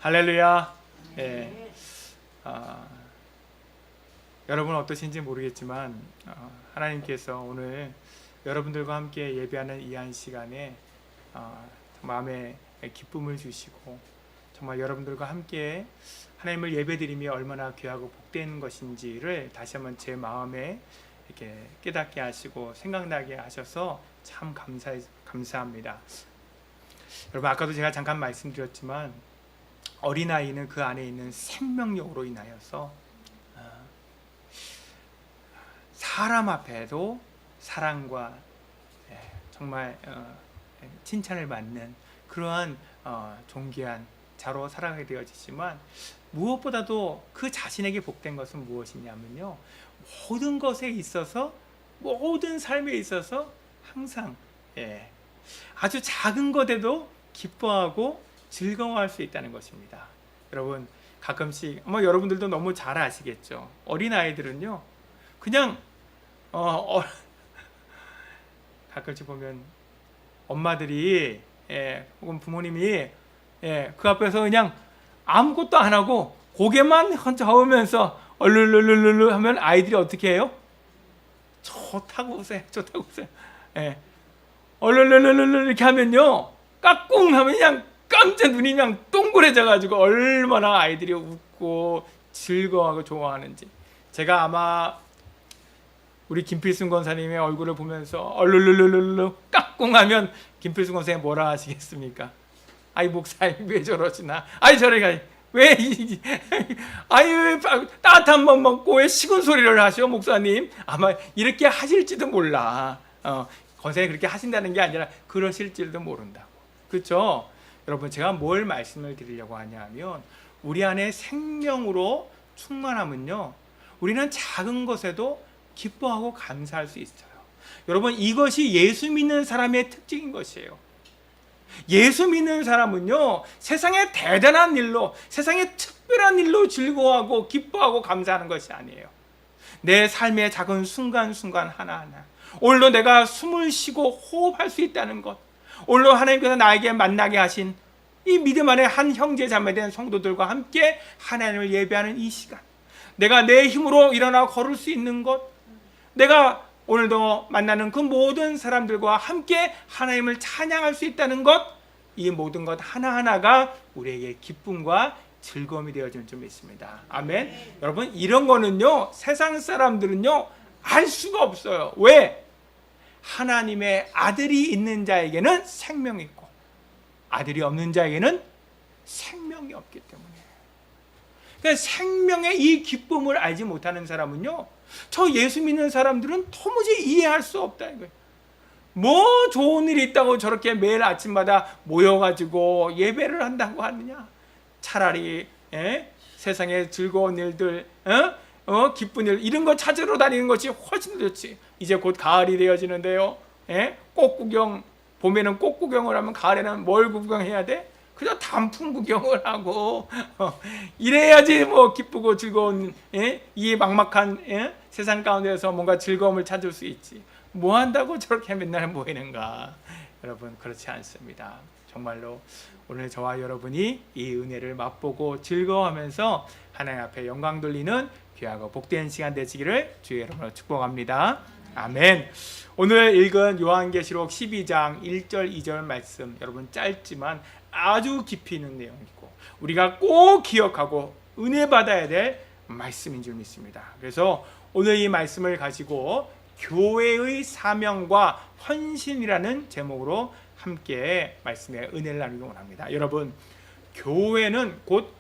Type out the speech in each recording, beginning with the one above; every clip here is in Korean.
할렐루야. 예. 여러분 어떠신지 모르겠지만 하나님께서 오늘 여러분들과 함께 예배하는 이 한 시간에 마음에 기쁨을 주시고 정말 여러분들과 함께 하나님을 예배드림이 얼마나 귀하고 복된 것인지를 다시 한번 제 마음에 이렇게 깨닫게 하시고 생각나게 하셔서 참 감사합니다. 여러분 아까도 제가 잠깐 말씀드렸지만 어린아이는 그 안에 있는 생명력으로 인하여서 사람 앞에도 사랑과 정말 칭찬을 받는 그러한 존귀한 자로 살아가게 되어지지만 무엇보다도 그 자신에게 복된 것은 무엇이냐면요, 모든 것에 있어서 모든 삶에 있어서 항상 아주 작은 것에도 기뻐하고 즐거워할 수 있다는 것입니다. 여러분 가끔씩 여러분들도 너무 잘 아시겠죠. 어린아이들은요 그냥 가끔씩 보면 엄마들이 혹은 부모님이 그 앞에서 그냥 아무것도 안 하고 고개만 저으면서 얼룰룰룰룰 하면 아이들이 어떻게 해요? 좋다고 웃어요. 좋다고 웃어요. 얼룰룰룰룰 이렇게 하면요 까꿍 하면 그냥 깜짝 눈이 그냥 동그래져 가지고 얼마나 아이들이 웃고 즐거워하고 좋아하는지. 제가 아마 우리 김필순 권사님의 얼굴을 보면서 얼룰룰룰룰 까꿍 하면 김필순 권사님 뭐라 하시겠습니까? 아이 목사님 왜 저러시나? 아이 저래가 왜 아이 왜 따뜻한 밥 먹고 왜 식은 소리를 하셔 목사님? 아마 이렇게 하실지도 몰라. 권사님 그렇게 하신다는 게 아니라 그러실지도 모른다고. 그렇죠? 여러분 제가 뭘 말씀을 드리려고 하냐면 우리 안에 생명으로 충만하면요 우리는 작은 것에도 기뻐하고 감사할 수 있어요. 여러분 이것이 예수 믿는 사람의 특징인 것이에요. 예수 믿는 사람은요 세상의 대단한 일로, 세상의 특별한 일로 즐거워하고 기뻐하고 감사하는 것이 아니에요. 내 삶의 작은 순간순간 하나하나, 오늘도 내가 숨을 쉬고 호흡할 수 있다는 것, 오늘도 하나님께서 나에게 만나게 하신 이 믿음 안에 한 형제 자매된 성도들과 함께 하나님을 예배하는 이 시간, 내가 내 힘으로 일어나 걸을 수 있는 것, 내가 오늘도 만나는 그 모든 사람들과 함께 하나님을 찬양할 수 있다는 것, 이 모든 것 하나하나가 우리에게 기쁨과 즐거움이 되어질 줄 믿습니다. 아멘. 여러분 이런 거는요 세상 사람들은요 알 수가 없어요. 왜? 하나님의 아들이 있는 자에게는 생명이 있고 아들이 없는 자에게는 생명이 없기 때문에. 그러니까 생명의 이 기쁨을 알지 못하는 사람은요 저 예수 믿는 사람들은 도무지 이해할 수 없다 이거예요. 뭐 좋은 일이 있다고 저렇게 매일 아침마다 모여가지고 예배를 한다고 하느냐. 차라리 세상의 즐거운 일들, 기쁜 일 이런 거 찾으러 다니는 것이 훨씬 좋지. 이제 곧 가을이 되어지는데요. 꽃 구경, 봄에는 꽃 구경을 하면 가을에는 뭘 구경해야 돼? 그저 단풍 구경을 하고 이래야지 뭐 기쁘고 즐거운 이 막막한 세상 가운데서 뭔가 즐거움을 찾을 수 있지. 뭐 한다고 저렇게 맨날 모이는가? 여러분 그렇지 않습니다. 정말로 오늘 저와 여러분이 이 은혜를 맛보고 즐거워하면서 하나님 앞에 영광 돌리는 귀하고 복된 시간 되시기를 주의 이름으로 축복합니다. 아멘. 오늘 읽은 요한계시록 12장 1절 2절 말씀, 여러분 짧지만 아주 깊이 있는 내용이고 우리가 꼭 기억하고 은혜 받아야 될 말씀인 줄 믿습니다. 그래서 오늘 이 말씀을 가지고 교회의 사명과 헌신이라는 제목으로 함께 말씀의 은혜를 나누기 원합니다. 여러분 교회는 곧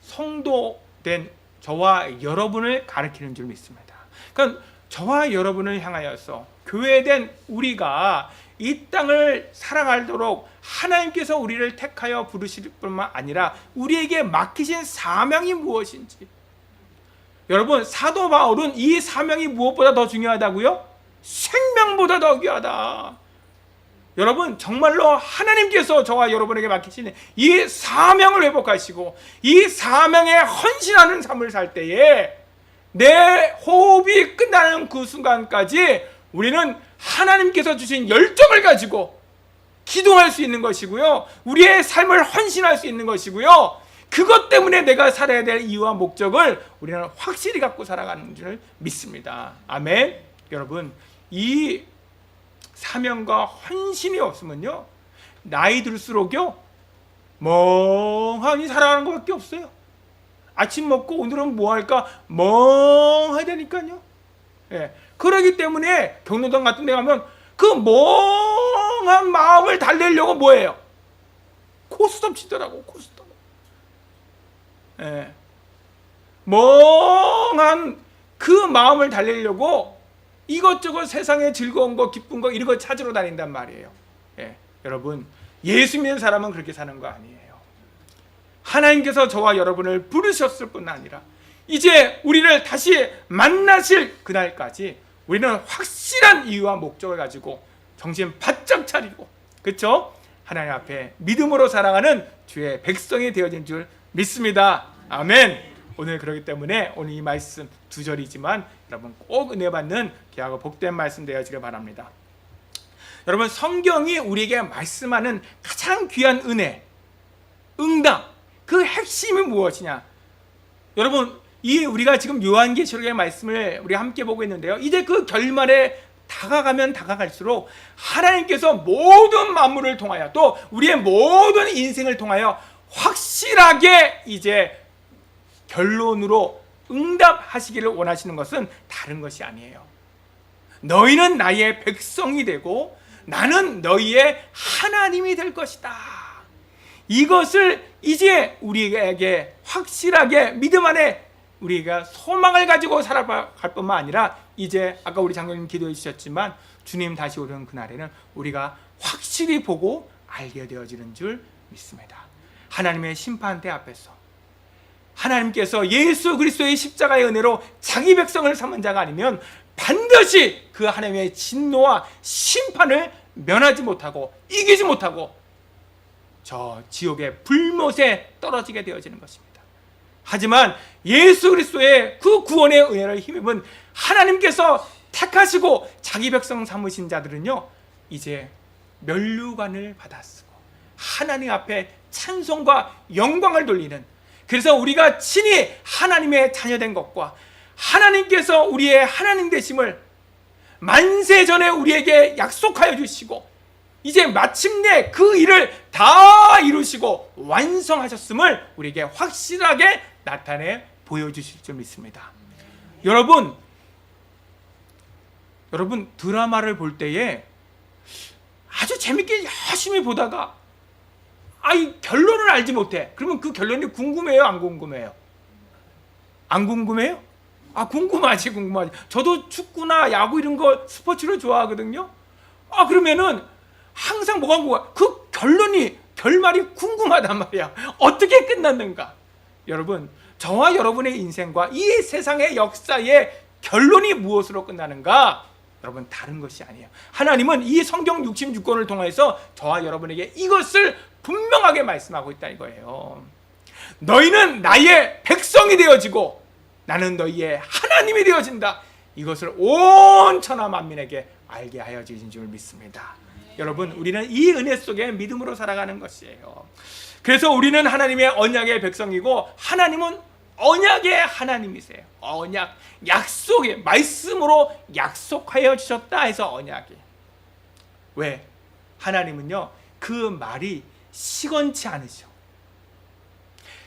성도된 저와 여러분을 가리키는 줄 믿습니다. 그러니까 저와 여러분을 향하여서 교회된 우리가 이 땅을 살아가도록 하나님께서 우리를 택하여 부르실 뿐만 아니라 우리에게 맡기신 사명이 무엇인지. 여러분 사도 바울은 이 사명이 무엇보다 더 중요하다고요? 생명보다 더 귀하다. 여러분 정말로 하나님께서 저와 여러분에게 맡기신 이 사명을 회복하시고 이 사명에 헌신하는 삶을 살 때에 내 호흡이 끝나는 그 순간까지 우리는 하나님께서 주신 열정을 가지고 기도할 수 있는 것이고요, 우리의 삶을 헌신할 수 있는 것이고요, 그것 때문에 내가 살아야 될 이유와 목적을 우리는 확실히 갖고 살아가는 줄 믿습니다. 아멘. 여러분, 이 사명과 헌신이 없으면요, 나이 들수록요 멍하니 살아가는 것밖에 없어요. 아침 먹고 오늘은 뭐 할까 멍하다니까요. 예. 그러기 때문에 경로당 같은 데 가면 그 멍한 마음을 달래려고 뭐예요? 코스톱 치더라고, 코스톱. 예. 멍한 그 마음을 달래려고 이것저것 세상의 즐거운 거, 기쁜 거 이런 거 찾으러 다닌단 말이에요. 예. 여러분, 예수 믿는 사람은 그렇게 사는 거 아니에요. 하나님께서 저와 여러분을 부르셨을 뿐 아니라 이제 우리를 다시 만나실 그날까지 우리는 확실한 이유와 목적을 가지고 정신 바짝 차리고, 그렇죠? 하나님 앞에 믿음으로 살아가는 주의 백성이 되어진 줄 믿습니다. 아멘. 오늘 그렇기 때문에 오늘 이 말씀 2절이지만 여러분 꼭 은혜 받는 귀하고 복된 말씀 되어지길 바랍니다. 여러분, 성경이 우리에게 말씀하는 가장 귀한 은혜, 응답, 그 핵심이 무엇이냐? 여러분, 이 우리가 지금 요한계시록의 말씀을 우리 함께 보고 있는데요, 이제 그 결말에 다가가면 다가갈수록 하나님께서 모든 만물을 통하여 또 우리의 모든 인생을 통하여 확실하게 이제 결론으로 응답하시기를 원하시는 것은 다른 것이 아니에요. 너희는 나의 백성이 되고 나는 너희의 하나님이 될 것이다. 이것을 이제 우리에게 확실하게 믿음 안에 우리가 소망을 가지고 살아갈 뿐만 아니라 이제 아까 우리 장로님 기도해 주셨지만 주님 다시 오는 그날에는 우리가 확실히 보고 알게 되어지는 줄 믿습니다. 하나님의 심판대 앞에서 하나님께서 예수 그리스도의 십자가의 은혜로 자기 백성을 삼은 자가 아니면 반드시 그 하나님의 진노와 심판을 면하지 못하고 이기지 못하고 저 지옥의 불못에 떨어지게 되어지는 것입니다. 하지만 예수 그리스도의 그 구원의 은혜를 힘입은 하나님께서 택하시고 자기 백성 삼으신 자들은요, 이제 면류관을 받았고 하나님 앞에 찬송과 영광을 돌리는, 그래서 우리가 친히 하나님의 자녀된 것과 하나님께서 우리의 하나님 되심을 만세 전에 우리에게 약속하여 주시고 이제 마침내 그 일을 다 이루시고 완성하셨음을 우리에게 확실하게 나타내 보여주실 줄 믿습니다. 여러분 드라마를 볼 때에 아주 재밌게 열심히 보다가 이 결론을 알지 못해. 그러면 그 결론이 궁금해요, 안 궁금해요? 안 궁금해요? 궁금하지. 저도 축구나 야구 이런 거 스포츠를 좋아하거든요. 그러면은 항상 뭐가 궁금해? 그 결말이 궁금하단 말이야. 어떻게 끝났는가? 여러분, 저와 여러분의 인생과 이 세상의 역사의 결론이 무엇으로 끝나는가? 여러분, 다른 것이 아니에요. 하나님은 이 성경 66권을 통해서 저와 여러분에게 이것을 분명하게 말씀하고 있다 이거예요. 너희는 나의 백성이 되어지고 나는 너희의 하나님이 되어진다. 이것을 온 천하 만민에게 알게 하여 주신 줄 믿습니다. 여러분, 우리는 이 은혜 속에 믿음으로 살아가는 것이에요. 그래서 우리는 하나님의 언약의 백성이고 하나님은 언약의 하나님이세요. 언약, 약속의 말씀으로 약속하여 주셨다 해서 언약이. 왜? 하나님은요, 그 말이 시건치 않으셔.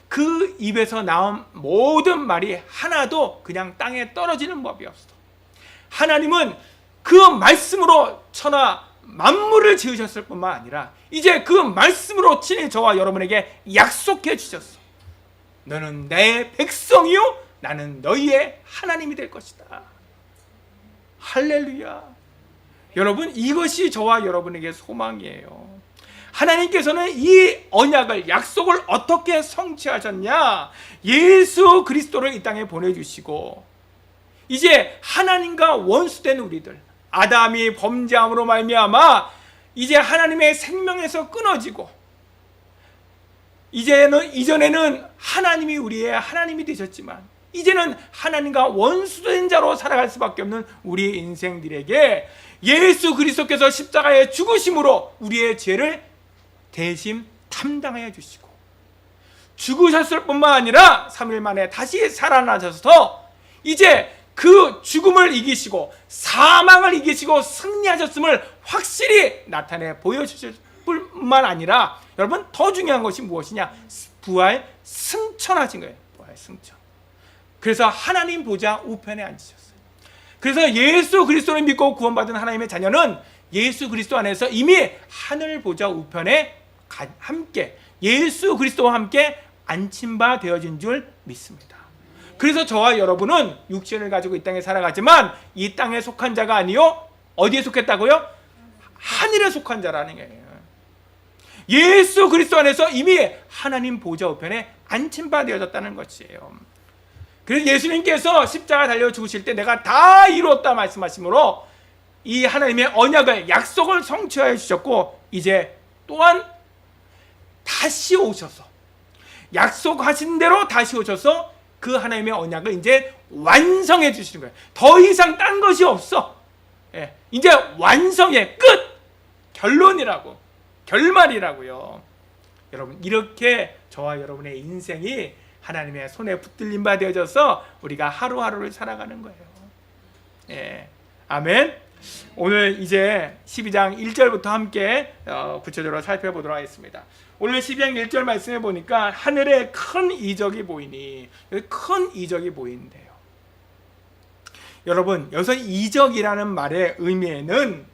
그 입에서 나온 모든 말이 하나도 그냥 땅에 떨어지는 법이 없어. 하나님은 그 말씀으로 천하 만물을 지으셨을 뿐만 아니라 이제 그 말씀으로 친히 저와 여러분에게 약속해 주셨어. 너는 내 백성이요 나는 너희의 하나님이 될 것이다. 할렐루야. 여러분, 이것이 저와 여러분에게 소망이에요. 하나님께서는 이 언약을, 약속을 어떻게 성취하셨냐? 예수 그리스도를 이 땅에 보내주시고 이제 하나님과 원수된 우리들, 아담이 범죄함으로 말미암아 이제 하나님의 생명에서 끊어지고 이전에는 하나님이 우리의 하나님이 되셨지만 이제는 하나님과 원수된 자로 살아갈 수밖에 없는 우리의 인생들에게 예수 그리스도께서 십자가의 죽으심으로 우리의 죄를 대신 담당하여 주시고 죽으셨을 뿐만 아니라 3일 만에 다시 살아나셔서 이제 그 죽음을 이기시고 사망을 이기시고 승리하셨음을 확실히 나타내 보여주실 뿐만 아니라 여러분 더 중요한 것이 무엇이냐? 부활 승천하신 거예요. 부활 승천. 그래서 하나님 보좌 우편에 앉으셨어요. 그래서 예수 그리스도를 믿고 구원받은 하나님의 자녀는 예수 그리스도 안에서 이미 하늘 보좌 우편에 함께 예수 그리스도와 함께 안침바 되어진 줄 믿습니다. 그래서 저와 여러분은 육신을 가지고 이 땅에 살아가지만 이 땅에 속한 자가 아니요 어디에 속했다고요? 하늘에 속한 자라는 거예요. 예수 그리스도 안에서 이미 하나님 보좌 우편에 안침바 되어졌다는 것이에요. 그래서 예수님께서 십자가 달려 죽으실 때 내가 다 이루었다 말씀하시므로 이 하나님의 언약을 약속을 성취하여 주셨고 이제 또한 다시 오셔서 약속하신 대로 다시 오셔서 그 하나님의 언약을 이제 완성해 주시는 거예요. 더 이상 딴 것이 없어. 예, 이제 완성의 끝 결론이라고 결말이라고요. 여러분 이렇게 저와 여러분의 인생이 하나님의 손에 붙들린 바 되어져서 우리가 하루하루를 살아가는 거예요. 예, 아멘. 오늘 이제 12장 1절부터 함께 구체적으로 살펴보도록 하겠습니다. 오늘 12장 1절 말씀해 보니까 하늘에 큰 이적이 보이니 큰 이적이 보이는데요. 여러분 여기서 이적이라는 말의 의미에는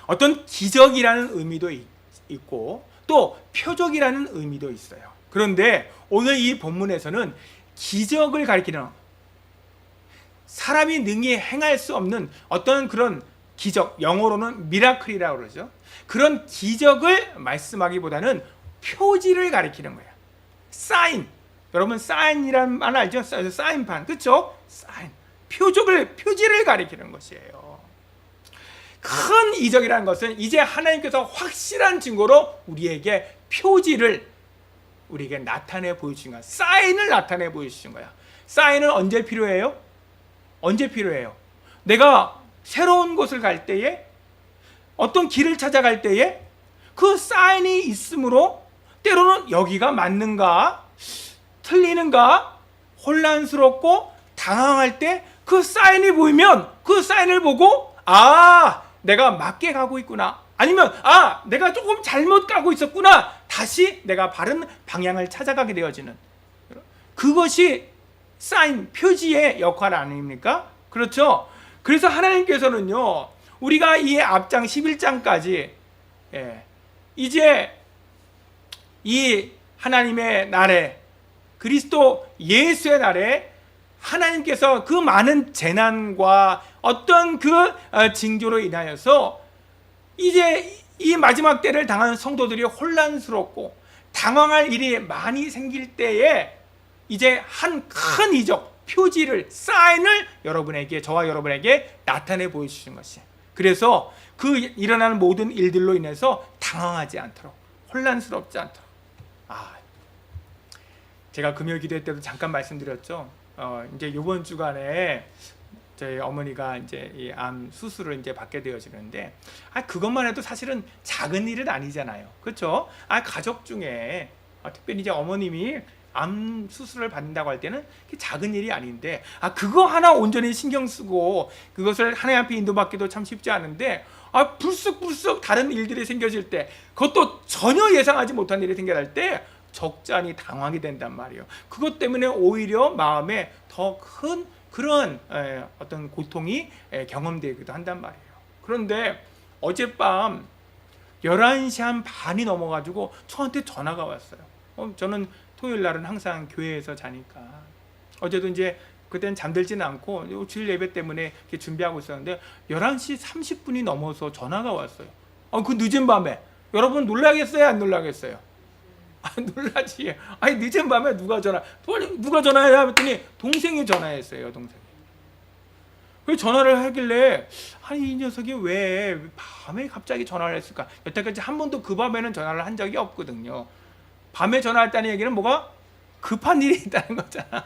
어떤 기적이라는 의미도 있고 또 표적이라는 의미도 있어요. 그런데 오늘 이 본문에서는 기적을 가리키는 사람이 능히 행할 수 없는 어떤 그런 기적, 영어로는 미라클이라고 그러죠. 그런 기적을 말씀하기보다는 표지를 가리키는 거예요. 사인. 여러분 사인이라는 말 알죠? 사인판. 그렇죠? 사인. 표지를 가리키는 것이에요. 큰 이적이라는 것은 이제 하나님께서 확실한 증거로 우리에게 표지를 우리에게 나타내 보여주신 거야. 사인을 나타내 보여주신 거야. 사인은 언제 필요해요? 언제 필요해요? 내가 새로운 곳을 갈 때에 어떤 길을 찾아갈 때에 그 사인이 있으므로 때로는 여기가 맞는가 틀리는가 혼란스럽고 당황할 때 그 사인이 보이면 그 사인을 보고 아 내가 맞게 가고 있구나 아니면 아 내가 조금 잘못 가고 있었구나 다시 내가 바른 방향을 찾아가게 되어지는 그것이 사인 표지의 역할 아닙니까? 그렇죠? 그래서 하나님께서는요 우리가 이 앞장 11장까지 이제 이 하나님의 날에 그리스도 예수의 날에 하나님께서 그 많은 재난과 어떤 그 징조로 인하여서 이제 이 마지막 때를 당하는 성도들이 혼란스럽고 당황할 일이 많이 생길 때에 이제 한 큰 이적, 표지를, 사인을 여러분에게, 저와 여러분에게 나타내 보여주신 것이에요. 그래서 그 일어나는 모든 일들로 인해서 당황하지 않도록, 혼란스럽지 않도록. 제가 금요 기도회 때도 잠깐 말씀드렸죠. 이제 이번 주간에 저희 어머니가 이제 이 암 수술을 이제 받게 되어지는데, 그것만 해도 사실은 작은 일은 아니잖아요. 그렇죠? 가족 중에 특별히 이제 어머님이 암 수술을 받는다고 할 때는 작은 일이 아닌데, 그거 하나 온전히 신경 쓰고 그것을 하나님 앞에 인도받기도 참 쉽지 않은데, 불쑥 다른 일들이 생겨질 때, 그것도 전혀 예상하지 못한 일이 생겨날 때 적잖이 당황이 된단 말이에요. 그것 때문에 오히려 마음에 더 큰 그런 어떤 고통이 경험되기도 한단 말이에요. 그런데 어젯밤 11시 한 반이 넘어가지고 저한테 전화가 왔어요. 저는 토요일 날은 항상 교회에서 자니까 어제도 이제 그때는 잠들지는 않고 주일 예배 때문에 이렇게 준비하고 있었는데 11시 30분이 넘어서 전화가 왔어요. 그 늦은 밤에 여러분 놀라겠어요? 안 놀라겠어요? 놀라지. 늦은 밤에 누가 전화해? 했더니 동생이 전화했어요. 동생이. 그 전화를 하길래 이 녀석이 왜 밤에 갑자기 전화를 했을까? 여태까지 한 번도 그 밤에는 전화를 한 적이 없거든요. 밤에 전화했다는 얘기는 뭐가 급한 일이 있다는 거잖아.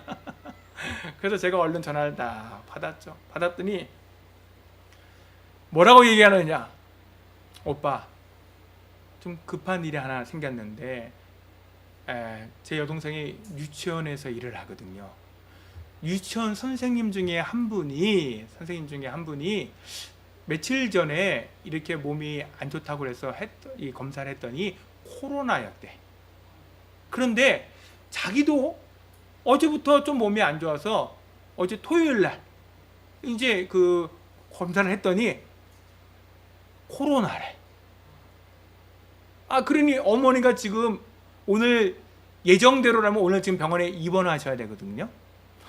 그래서 제가 얼른 전화를 다 받았죠. 받았더니 뭐라고 얘기하느냐? 오빠, 좀 급한 일이 하나 생겼는데 제 여동생이 유치원에서 일을 하거든요. 유치원 선생님 중에 한 분이 며칠 전에 이렇게 몸이 안 좋다고 그래서 이 검사를 했더니 코로나였대. 그런데 자기도 어제부터 좀 몸이 안 좋아서 어제 토요일 날 이제 그 검사를 했더니 코로나래. 그러니 어머니가 지금 오늘 예정대로라면 오늘 지금 병원에 입원하셔야 되거든요.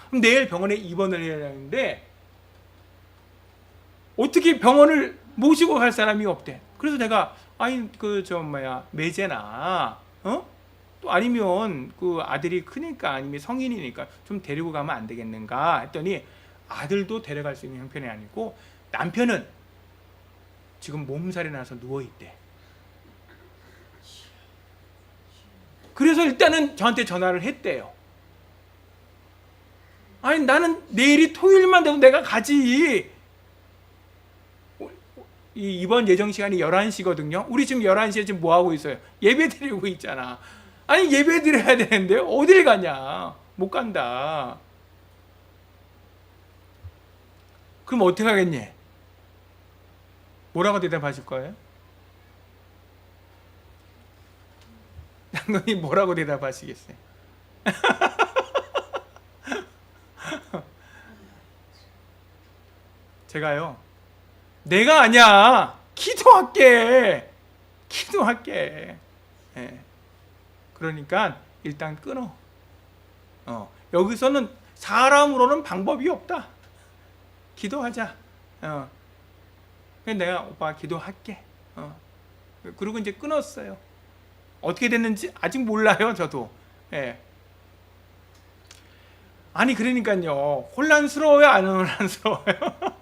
그럼 내일 병원에 입원을 해야 되는데 어떻게 병원을 모시고 갈 사람이 없대. 그래서 내가 매제나 또 아니면 그 아들이 크니까 아니면 성인이니까 좀 데리고 가면 안 되겠는가 했더니 아들도 데려갈 수 있는 형편이 아니고 남편은 지금 몸살이 나서 누워 있대. 그래서 일단은 저한테 전화를 했대요. 나는 내일이 토요일만 돼도 내가 가지. 이번 예정 시간이 11시거든요. 우리 지금 11시에 지금 뭐 하고 있어요? 예배 드리고 있잖아. 예배 드려야 되는데 어딜 가냐? 못 간다. 그럼 어떻게 하겠니? 뭐라고 대답하실 거예요? 장로님 뭐라고 대답하시겠어요? 제가요, 내가 아니야. 기도할게. 예. 그러니까 일단 끊어. 여기서는 사람으로는 방법이 없다. 기도하자. 그래서 내가 오빠 기도할게. 그리고 이제 끊었어요. 어떻게 됐는지 아직 몰라요, 저도. 예. 그러니까요. 혼란스러워요, 안 혼란스러워요?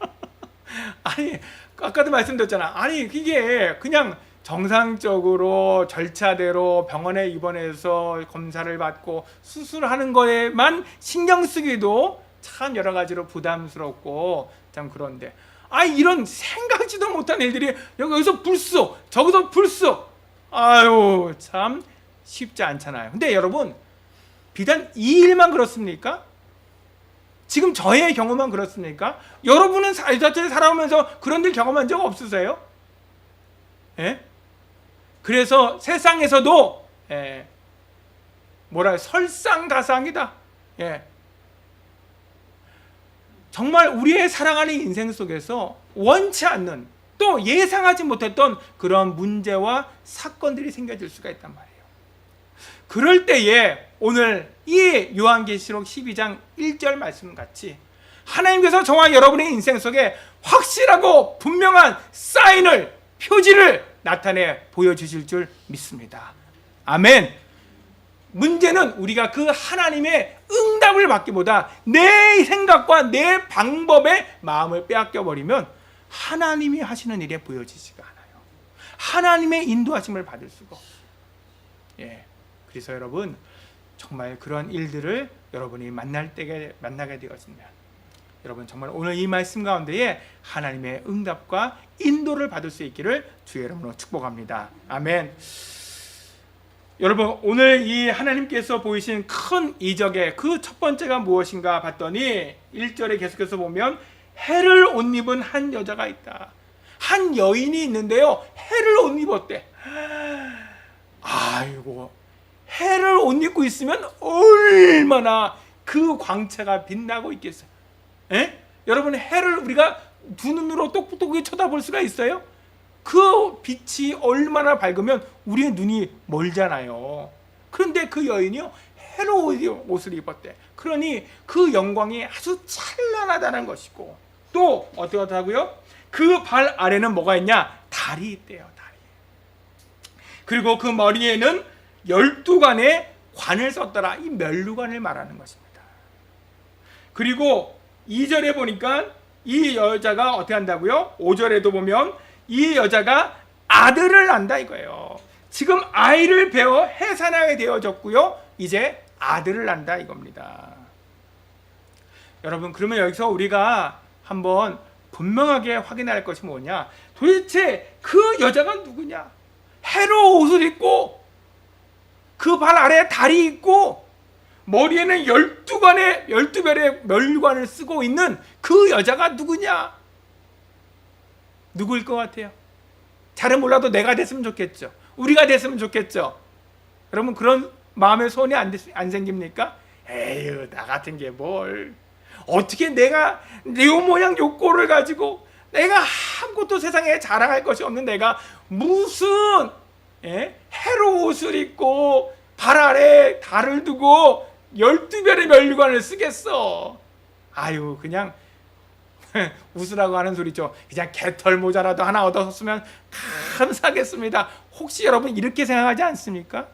아까도 말씀드렸잖아. 이게 그냥 정상적으로 절차대로 병원에 입원해서 검사를 받고 수술하는 거에만 신경 쓰기도 참 여러 가지로 부담스럽고 참 그런데 이런 생각지도 못한 일들이 여기서 불쑥 저기서 불쑥 참 쉽지 않잖아요. 근데 여러분 비단 이 일만 그렇습니까? 지금 저의 경험만 그렇습니까? 여러분은 이 자체를 살아오면서 그런 일 경험한 적 없으세요? 예? 그래서 세상에서도 설상가상이다. 예. 정말 우리의 살아가는 인생 속에서 원치 않는 또 예상하지 못했던 그런 문제와 사건들이 생겨질 수가 있단 말이에요. 그럴 때에 오늘 이 요한계시록 12장 1절 말씀 같이 하나님께서 저와 여러분의 인생 속에 확실하고 분명한 사인을, 표지를 나타내 보여주실 줄 믿습니다. 아멘. 문제는 우리가 그 하나님의 응답을 받기보다 내 생각과 내 방법에 마음을 빼앗겨버리면 하나님이 하시는 일에 보여지지가 않아요. 하나님의 인도하심을 받을 수가 없어요. 예. 그래서 여러분 정말 그런 일들을 여러분이 만나게 되어지면 여러분 정말 오늘 이 말씀 가운데에 하나님의 응답과 인도를 받을 수 있기를 주의 이름으로 축복합니다. 아멘. 여러분 오늘 이 하나님께서 보이신 큰 이적의 그 첫 번째가 무엇인가 봤더니 1절에 계속해서 보면 해를 옷 입은 한 여자가 있다. 한 여인이 있는데요. 해를 옷 입었대. 해를 옷 입고 있으면 얼마나 그 광채가 빛나고 있겠어요. 여러분 해를 우리가 두 눈으로 똑똑히 쳐다볼 수가 있어요? 그 빛이 얼마나 밝으면 우리의 눈이 멀잖아요. 그런데 그 여인이요 해로 옷을 입었대. 그러니 그 영광이 아주 찬란하다는 것이고 또 어떻다고요? 그 발 아래는 뭐가 있냐? 달이 있대요. 달이. 그리고 그 머리에는 12관의 관을 썼더라. 이 멸류관을 말하는 것입니다. 그리고 2절에 보니까 이 여자가 어떻게 한다고요? 5절에도 보면 이 여자가 아들을 낳는다 이거예요. 지금 아이를 배워 해산하게 되어졌고요. 이제 아들을 낳는다 이겁니다. 여러분 그러면 여기서 우리가 한번 분명하게 확인할 것이 뭐냐? 도대체 그 여자가 누구냐? 해로 옷을 입고 그 발 아래에 달이 있고 머리에는 12별의 멸관을 쓰고 있는 그 여자가 누구냐? 누구일 것 같아요? 잘은 몰라도 내가 됐으면 좋겠죠. 우리가 됐으면 좋겠죠. 여러분 그런 마음의 소원이 안 생깁니까? 에휴, 나 같은 게 뭘. 어떻게 내가 내 모양 요 꼴을 가지고 내가 아무것도 세상에 자랑할 것이 없는 내가 무슨 해로 옷을 입고 발 아래 달을 두고 12별의 멸관을 쓰겠어. 아유, 그냥 웃으라고 하는 소리죠. 그냥 개털 모자라도 하나 얻었으면 감사하겠습니다. 혹시 여러분 이렇게 생각하지 않습니까?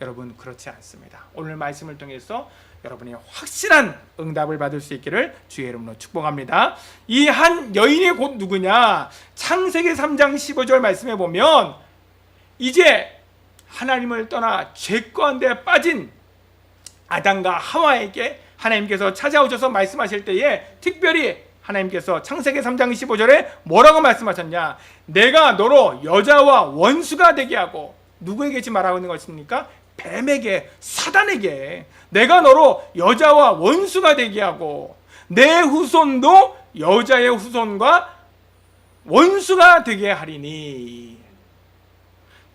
여러분 그렇지 않습니다. 오늘 말씀을 통해서 여러분이 확실한 응답을 받을 수 있기를 주의 이름으로 축복합니다. 이 한 여인이 곧 누구냐? 창세기 3장 15절 말씀에 보면 이제 하나님을 떠나 죄 가운데 빠진 아담과 하와에게 하나님께서 찾아오셔서 말씀하실 때에 특별히 하나님께서 창세기 3장 15절에 뭐라고 말씀하셨냐? 내가 너로 여자와 원수가 되게 하고, 누구에게 지금 말하고 있는 것입니까? 뱀에게, 사단에게 내가 너로 여자와 원수가 되게 하고 내 후손도 여자의 후손과 원수가 되게 하리니.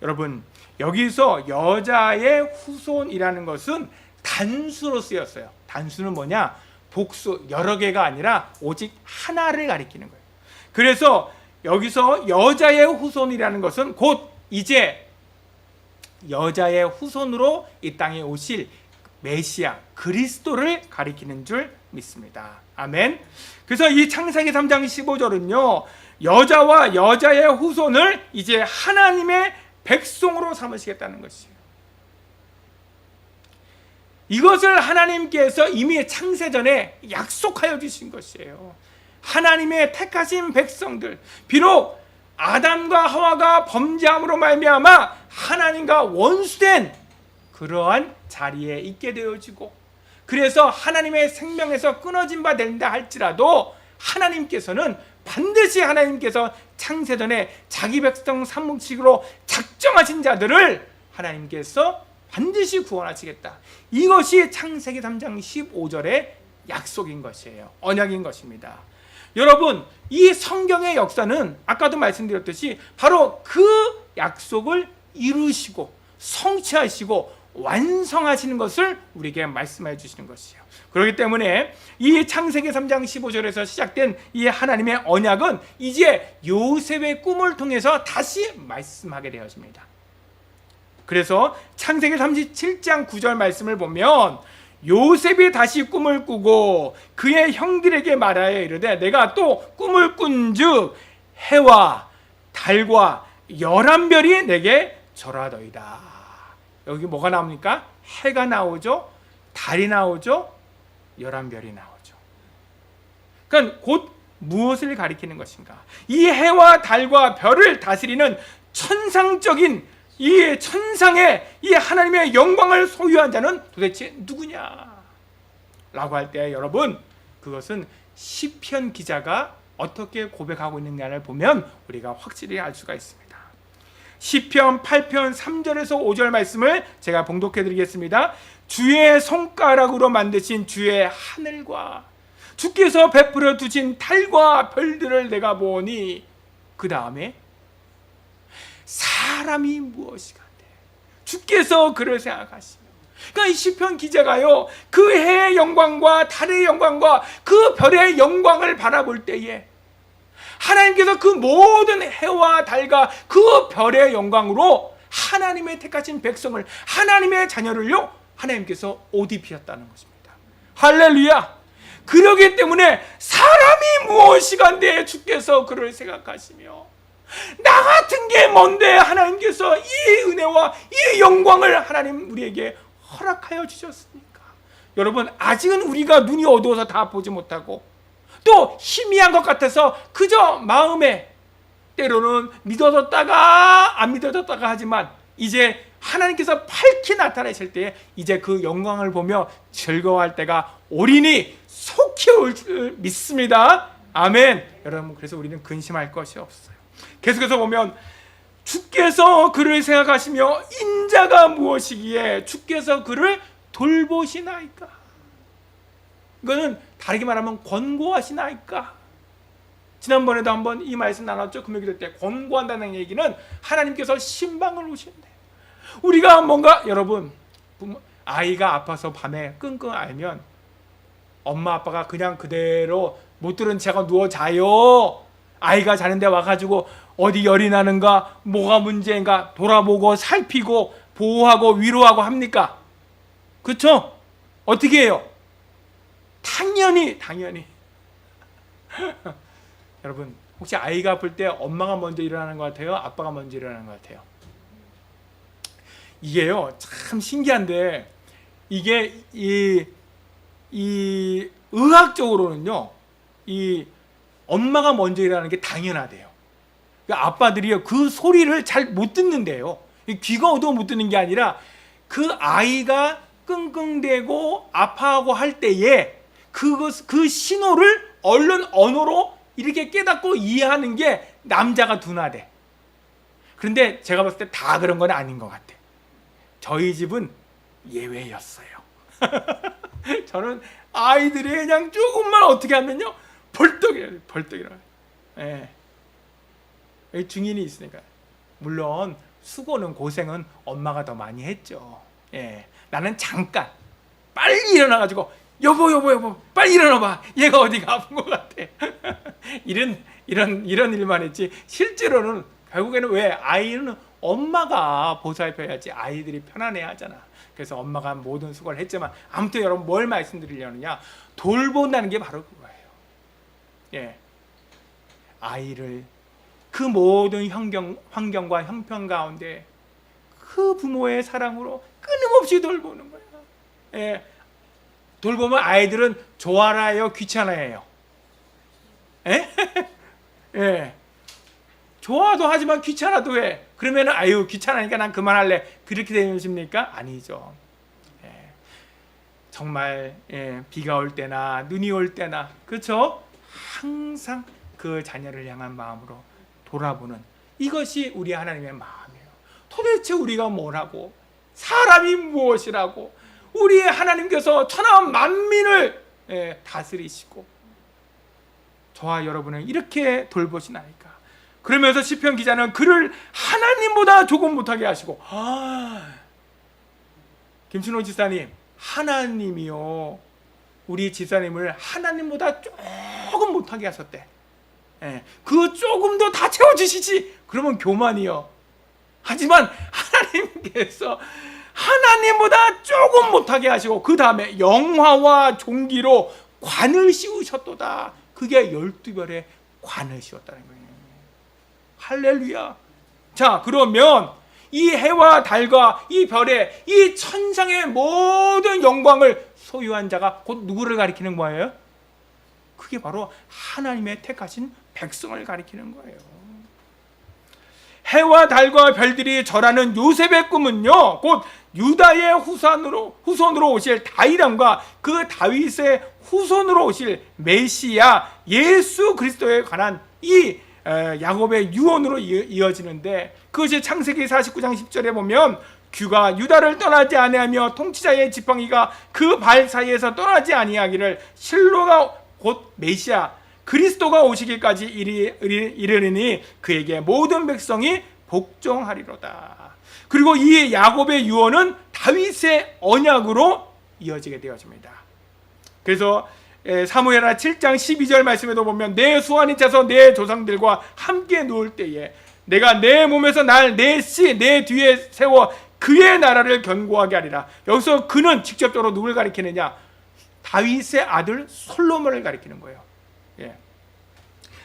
여러분 여기서 여자의 후손이라는 것은 단수로 쓰였어요. 단수는 뭐냐? 복수, 여러 개가 아니라 오직 하나를 가리키는 거예요. 그래서 여기서 여자의 후손이라는 것은 곧 이제 여자의 후손으로 이 땅에 오실 메시아 그리스도를 가리키는 줄 믿습니다. 아멘. 그래서 이 창세기 3장 15절은요 여자와 여자의 후손을 이제 하나님의 백성으로 삼으시겠다는 것이에요. 이것을 하나님께서 이미 창세전에 약속하여 주신 것이에요. 하나님의 택하신 백성들, 비록 아담과 하와가 범죄함으로 말미암아 하나님과 원수된 그러한 자리에 있게 되어지고, 그래서 하나님의 생명에서 끊어진 바 된다 할지라도 하나님께서는 반드시 하나님께서 창세전에 자기 백성 삼음식으로 작정하신 자들을 하나님께서 반드시 구원하시겠다. 이것이 창세기 3장 15절의 약속인 것이에요. 언약인 것입니다. 여러분 이 성경의 역사는 아까도 말씀드렸듯이 바로 그 약속을 이루시고 성취하시고 완성하시는 것을 우리에게 말씀해 주시는 것이에요. 그렇기 때문에 이 창세기 3장 15절에서 시작된 이 하나님의 언약은 이제 요셉의 꿈을 통해서 다시 말씀하게 되어집니다. 그래서 창세기 37장 9절 말씀을 보면 요셉이 다시 꿈을 꾸고 그의 형들에게 말하여 이르되 내가 또 꿈을 꾼즉 해와 달과 11별이 내게 절하더이다. 여기 뭐가 나옵니까? 해가 나오죠, 달이 나오죠, 11별이 나오죠. 그러니까 곧 무엇을 가리키는 것인가? 이 해와 달과 별을 다스리는 천상적인 이 천상의 이 하나님의 영광을 소유한 자는 도대체 누구냐? 라고 할 때 여러분 그것은 시편 기자가 어떻게 고백하고 있느냐를 보면 우리가 확실히 알 수가 있습니다. 시편 8편 3절에서 5절 말씀을 제가 봉독해 드리겠습니다. 주의 손가락으로 만드신 주의 하늘과 주께서 베풀어 두신 달과 별들을 내가 보니, 그 다음에 사람이 무엇이간데 주께서 그를 생각하시며. 그러니까 이 시편 기자가요 그 해의 영광과 달의 영광과 그 별의 영광을 바라볼 때에 하나님께서 그 모든 해와 달과 그 별의 영광으로 하나님의 택하신 백성을, 하나님의 자녀를요 하나님께서 옷 입히셨다는 것입니다. 할렐루야. 그러기 때문에 사람이 무엇이간데 주께서 그를 생각하시며, 나 같은 게 뭔데 하나님께서 이 은혜와 이 영광을 하나님 우리에게 허락하여 주셨습니까? 여러분 아직은 우리가 눈이 어두워서 다 보지 못하고 또 희미한 것 같아서 그저 마음에 때로는 믿어졌다가 안 믿어졌다가 하지만 이제 하나님께서 밝히 나타나실 때에 이제 그 영광을 보며 즐거워할 때가 오리니 속히 올 줄 믿습니다. 아멘. 여러분 그래서 우리는 근심할 것이 없어요. 계속해서 보면 주께서 그를 생각하시며 인자가 무엇이기에 주께서 그를 돌보시나이까. 이거는 다르게 말하면 권고하시나이까. 지난번에도 한번 이 말씀 나눴죠. 금요기도 때 권고한다는 얘기는 하나님께서 신방을 오신대. 우리가 뭔가 여러분 아이가 아파서 밤에 끙끙 앓면 엄마 아빠가 그냥 그대로 못 들은 채가 누워 자요. 아이가 자는데 와가지고 어디 열이 나는가 뭐가 문제인가 돌아보고 살피고 보호하고 위로하고 합니까? 그렇죠? 어떻게 해요? 당연히 여러분 혹시 아이가 아플 때 엄마가 먼저 일어나는 것 같아요? 아빠가 먼저 일어나는 것 같아요? 이게요 참 신기한데 이게 이 의학적으로는요 이 엄마가 먼저 일어나는 게 당연하대요. 그러니까 아빠들이요 그 소리를 잘 못 듣는데요. 귀가 어두워 못 듣는 게 아니라 그 아이가 끙끙대고 아파하고 할 때에 그 신호를 얼른 언어로 이렇게 깨닫고 이해하는 게 남자가 둔하대. 그런데 제가 봤을 때 다 그런 건 아닌 것 같아. 저희 집은 예외였어요. 저는 아이들이 그냥 조금만 어떻게 하면요 벌떡 일어나요. 예. 증인이 있으니까. 물론 수고는 고생은 엄마가 더 많이 했죠. 예. 나는 잠깐 빨리 일어나가지고 여보 빨리 일어나봐. 얘가 어디가 아픈 것 같아. 이런 일만 했지. 실제로는 결국에는 왜 아이는 엄마가 보살펴야지 아이들이 편안해야 하잖아. 그래서 엄마가 모든 수고를 했지만 아무튼 여러분 뭘 말씀드리려느냐 돌본다는 게 바로 그거예요. 예. 아이를 그 모든 환경과 형편 가운데 그 부모의 사랑으로 끊임없이 돌보는 거예요. 예. 돌보면 아이들은 좋아라요, 귀찮아해요? 예? 예. 좋아도 하지만 귀찮아도 해. 그러면은 아유 귀찮으니까 난 그만할래. 그렇게 되십니까? 아니죠. 예. 정말 비가 올 때나 눈이 올 때나 그렇죠? 항상 그 자녀를 향한 마음으로 돌아보는 이것이 우리 하나님의 마음이에요. 도대체 우리가 뭐라고 사람이 무엇이라고 우리 하나님께서 천하 만민을 다스리시고 저와 여러분을 이렇게 돌보시나이까. 그러면서 시편 기자는 그를 하나님보다 조금 못하게 하시고 김순호 지사님 하나님이요 우리 지사님을 하나님보다 조금 못하게 하셨대. 그 조금도 다 채워주시지. 그러면 교만이요. 하지만 하나님께서 하나님보다 조금 못하게 하시고 그 다음에 영화와 종기로 관을 씌우셨도다. 그게 12별의 관을 씌웠다는 거예요. 할렐루야. 자 그러면 이 해와 달과 이 별의 이 천상의 모든 영광을 소유한 자가 곧 누구를 가리키는 거예요? 그게 바로 하나님의 택하신 백성을 가리키는 거예요. 해와 달과 별들이 절하는 요셉의 꿈은요 곧 유다의 후손으로 오실 다윗왕과 그 다윗의 후손으로 오실 메시아 예수 그리스도에 관한 이 야곱의 유언으로 이어지는데 그것이 창세기 49장 10절에 보면 규가 유다를 떠나지 아니하며 통치자의 지팡이가 그 발 사이에서 떠나지 아니하기를 실로가 곧 메시아 그리스도가 오시기까지 이르리니 그에게 모든 백성이 복종하리로다. 그리고 이 야곱의 유언은 다윗의 언약으로 이어지게 되어집니다. 그래서 사무엘하 7장 12절 말씀에도 보면 내 수완이 차서 내 조상들과 함께 누울 때에 내가 내 몸에서 날 내 씨 내 뒤에 세워 그의 나라를 견고하게 하리라. 여기서 그는 직접적으로 누굴 가리키느냐? 다윗의 아들 솔로몬을 가리키는 거예요.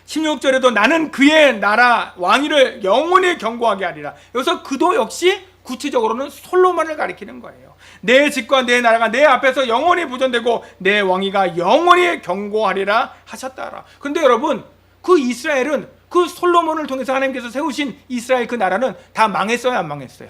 16절에도 나는 그의 나라 왕위를 영원히 견고하게 하리라. 여기서 그도 역시 구체적으로는 솔로몬을 가리키는 거예요. 내 집과 내 나라가 내 앞에서 영원히 보존되고 내 왕위가 영원히 견고하리라 하셨다라. 그런데 여러분 그 이스라엘은 그 솔로몬을 통해서 하나님께서 세우신 이스라엘 그 나라는 다 망했어요, 안 망했어요?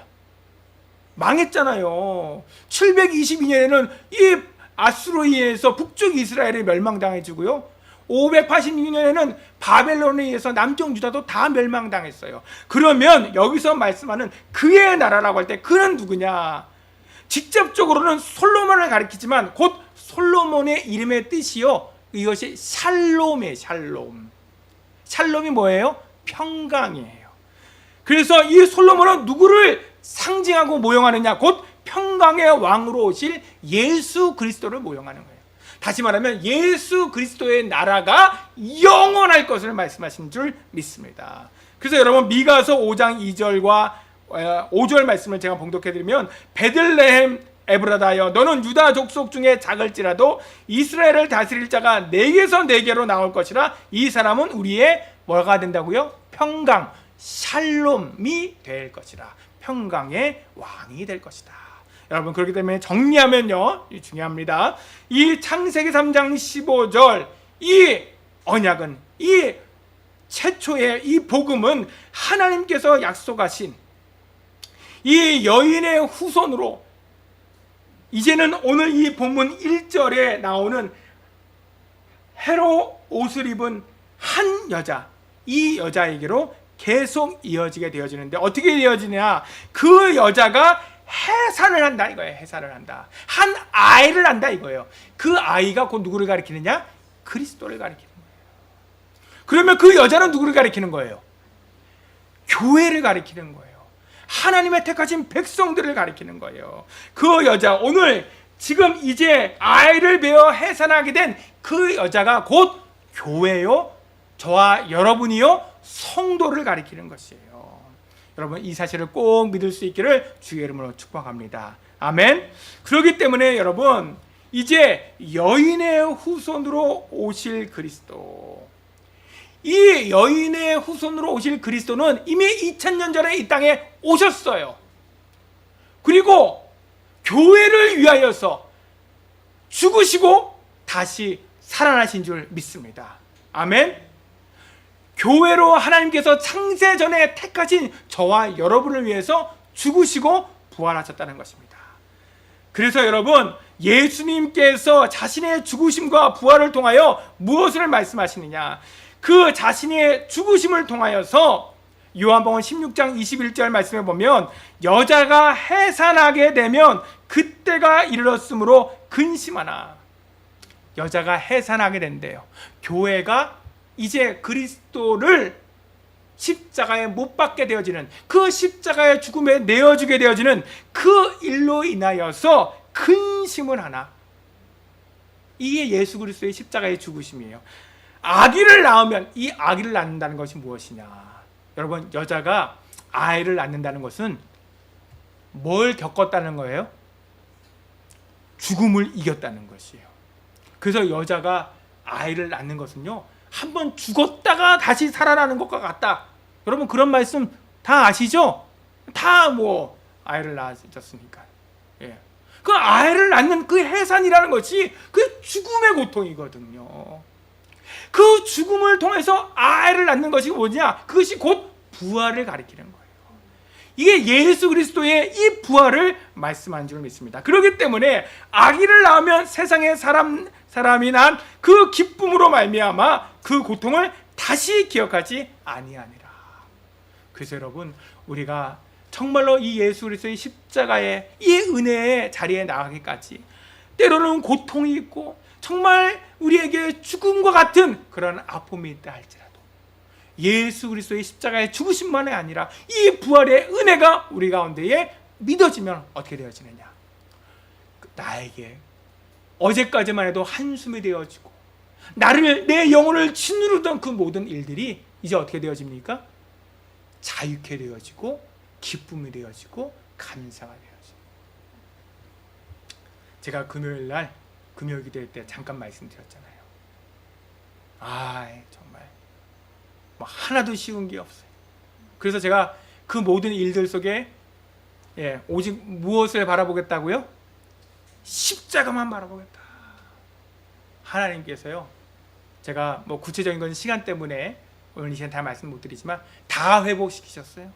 망했잖아요. 722년에는 이 아수르에 의해서 북쪽 이스라엘이 멸망당해지고요. 586년에는 바벨론에 의해서 남쪽 유다도 다 멸망당했어요. 그러면 여기서 말씀하는 그의 나라라고 할 때 그는 누구냐? 직접적으로는 솔로몬을 가리키지만 곧 솔로몬의 이름의 뜻이요, 이것이 샬롬이에요. 샬롬이 뭐예요? 평강이에요. 그래서 이 솔로몬은 누구를 상징하고 모형하느냐? 곧 평강의 왕으로 오실 예수 그리스도를 모형하는 거예요. 다시 말하면 예수 그리스도의 나라가 영원할 것을 말씀하신 줄 믿습니다. 그래서 여러분 미가서 5장 2절과 5절 말씀을 제가 봉독해드리면, 베들레헴 에브라다여 너는 유다 족속 중에 작을지라도 이스라엘을 다스릴 자가 네게서 네게로 나올 것이라. 이 사람은 우리의 뭐가 된다고요? 평강, 샬롬이 될 것이라. 평강의 왕이 될 것이다. 여러분, 그렇기 때문에 정리하면요, 중요합니다. 이 창세기 3장 15절 이 언약은, 이 최초의 이 복음은 하나님께서 약속하신 이 여인의 후손으로, 이제는 오늘 이 본문 1절에 나오는 해로 옷을 입은 한 여자, 이 여자에게로 계속 이어지게 되어지는데, 어떻게 이어지냐? 그 여자가 해산을 한다 이거예요. 해산을 한다. 한 아이를 낳는다 이거예요. 그 아이가 곧 누구를 가리키느냐? 그리스도를 가리키는 거예요. 그러면 그 여자는 누구를 가리키는 거예요? 교회를 가리키는 거예요. 하나님의 택하신 백성들을 가리키는 거예요. 그 여자, 오늘 지금 이제 아이를 베어 해산하게 된 그 여자가 곧 교회요, 저와 여러분이요, 성도를 가리키는 것이에요. 여러분, 이 사실을 꼭 믿을 수 있기를 주의 이름으로 축복합니다. 아멘. 그렇기 때문에 여러분, 이제 여인의 후손으로 오실 그리스도, 이 여인의 후손으로 오실 그리스도는 이미 2000년 전에 이 땅에 오셨어요. 그리고 교회를 위하여서 죽으시고 다시 살아나신 줄 믿습니다. 아멘. 교회로 하나님께서 창세전에 택하신 저와 여러분을 위해서 죽으시고 부활하셨다는 것입니다. 그래서 여러분, 예수님께서 자신의 죽으심과 부활을 통하여 무엇을 말씀하시느냐? 그 자신의 죽으심을 통하여서 요한복음 16장 21절 말씀에 보면, 여자가 해산하게 되면 그때가 이르렀으므로 근심하나. 여자가 해산하게 된대요. 교회가 이제 그리스도를 십자가에 못 박게 되어지는, 그 십자가의 죽음에 내어주게 되어지는 그 일로 인하여서 근심을 하나. 이게 예수 그리스도의 십자가의 죽으심이에요. 아기를 낳으면, 이 아기를 낳는다는 것이 무엇이냐? 여러분, 여자가 아이를 낳는다는 것은 뭘 겪었다는 거예요? 죽음을 이겼다는 것이에요. 그래서 여자가 아이를 낳는 것은요, 한번 죽었다가 다시 살아나는 것과 같다. 여러분, 그런 말씀 다 아시죠? 다 뭐 아이를 낳았으니까. 예. 그 아이를 낳는 그 해산이라는 것이 그 죽음의 고통이거든요. 그 죽음을 통해서 아이를 낳는 것이 뭐냐? 그것이 곧 부활을 가리키는 거예요. 이게 예수 그리스도의 이 부활을 말씀한 줄 믿습니다. 그렇기 때문에 아기를 낳으면 세상의 사람이 난 그 기쁨으로 말미암아 그 고통을 다시 기억하지 아니하니라. 그래서 여러분, 우리가 정말로 이 예수 그리스도의 십자가의 이 은혜의 자리에 나가기까지 때로는 고통이 있고 정말 우리에게 죽음과 같은 그런 아픔이 있다 할지라도 예수 그리스도의 십자가의 죽으심만이 아니라 이 부활의 은혜가 우리 가운데에 믿어지면 어떻게 되어지느냐? 나에게 어제까지만 해도 한숨이 되어지고 내 영혼을 짓누르던 그 모든 일들이 이제 어떻게 되어집니까? 자유케 되어지고 기쁨이 되어지고 감사가 되어지고. 제가 금요일 날 금요 기도회 때 잠깐 말씀드렸잖아요. 정말 뭐 하나도 쉬운 게 없어요. 그래서 제가 그 모든 일들 속에 오직 무엇을 바라보겠다고요? 십자가만 바라보겠다. 하나님께서요, 제가 뭐 구체적인 건 시간 때문에 오늘 이 시간 다 말씀 못 드리지만 다 회복시키셨어요.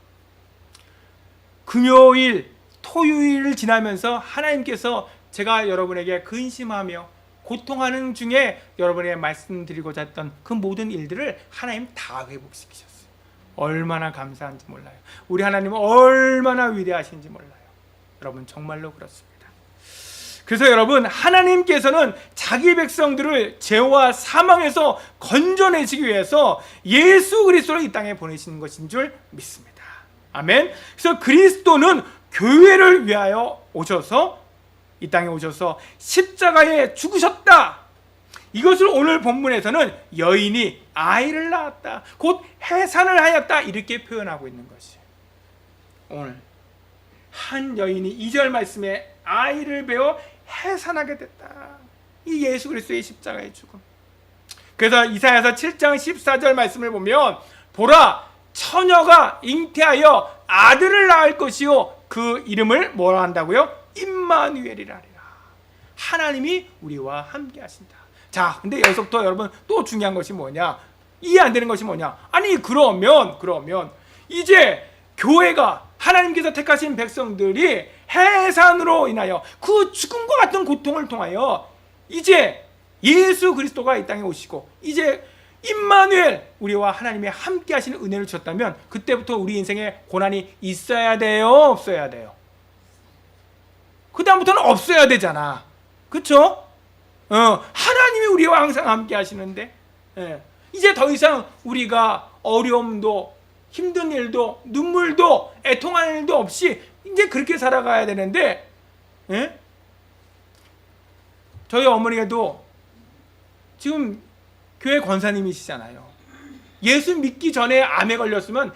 금요일, 토요일을 지나면서 하나님께서 제가 여러분에게 근심하며 고통하는 중에 여러분에게 말씀드리고자 했던 그 모든 일들을 하나님 다 회복시키셨어요. 얼마나 감사한지 몰라요. 우리 하나님은 얼마나 위대하신지 몰라요. 여러분 정말로 그렇습니다. 그래서 여러분, 하나님께서는 자기 백성들을 죄와 사망에서 건져내시기 위해서 예수 그리스도를 이 땅에 보내신 것인 줄 믿습니다. 아멘. 그래서 그리스도는 교회를 위하여 오셔서 이 땅에 오셔서 십자가에 죽으셨다. 이것을 오늘 본문에서는 여인이 아이를 낳았다, 곧 해산을 하였다, 이렇게 표현하고 있는 것이에요. 오늘 한 여인이 2절 말씀에 아이를 베어 해산하게 됐다. 이 예수 그리스도의 십자가의 죽음. 그래서 이사야서 7장 14절 말씀을 보면, 보라, 처녀가 잉태하여 아들을 낳을 것이요 그 이름을 뭐라 한다고요? 임마누엘이라 하리라. 하나님이 우리와 함께 하신다. 자, 근데 여기서부터 여러분 또 중요한 것이 뭐냐? 이해 안 되는 것이 뭐냐? 아니 그러면 이제 교회가, 하나님께서 택하신 백성들이 해산으로 인하여 그 죽음과 같은 고통을 통하여 이제 예수 그리스도가 이 땅에 오시고 이제 임마누엘, 우리와 하나님이 함께 하시는 은혜를 주셨다면 그때부터 우리 인생에 고난이 있어야 돼요, 없어야 돼요? 그 다음부터는 없어야 되잖아. 그쵸? 하나님이 우리와 항상 함께 하시는데, 이제 더 이상 우리가 어려움도 힘든 일도 눈물도 애통하는 일도 없이 이제 그렇게 살아가야 되는데, 저희 어머니도 지금 교회 권사님이시잖아요. 예수 믿기 전에 암에 걸렸으면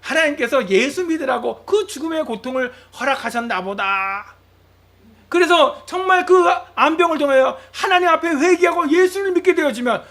하나님께서 예수 믿으라고 그 죽음의 고통을 허락하셨나 보다. 그래서 정말 그 암병을 통하여 하나님 앞에 회개하고 예수를 믿게 되어지면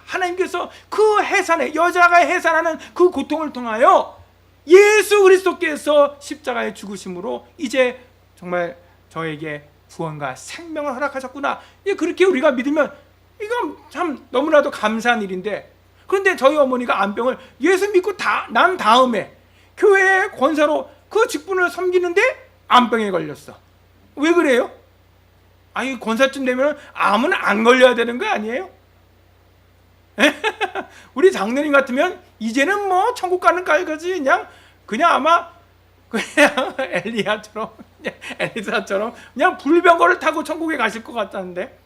하나님께서 그 해산에, 여자가 해산하는 그 고통을 통하여 예수 그리스도께서 십자가에 죽으심으로 이제 정말 저에게 구원과 생명을 허락하셨구나. 그렇게 우리가 믿으면 이건 참 너무나도 감사한 일인데, 그런데 저희 어머니가 암병을 예수 믿고 난 다음에 교회의 권사로 그 직분을 섬기는데 암병에 걸렸어. 왜 그래요? 권사쯤 되면 암은 안 걸려야 되는 거 아니에요? 우리 장로님 같으면 이제는 뭐 천국 가는 깔거지, 그냥 아마 그냥 엘리사처럼 그냥 불병거를 타고 천국에 가실 것 같다는데,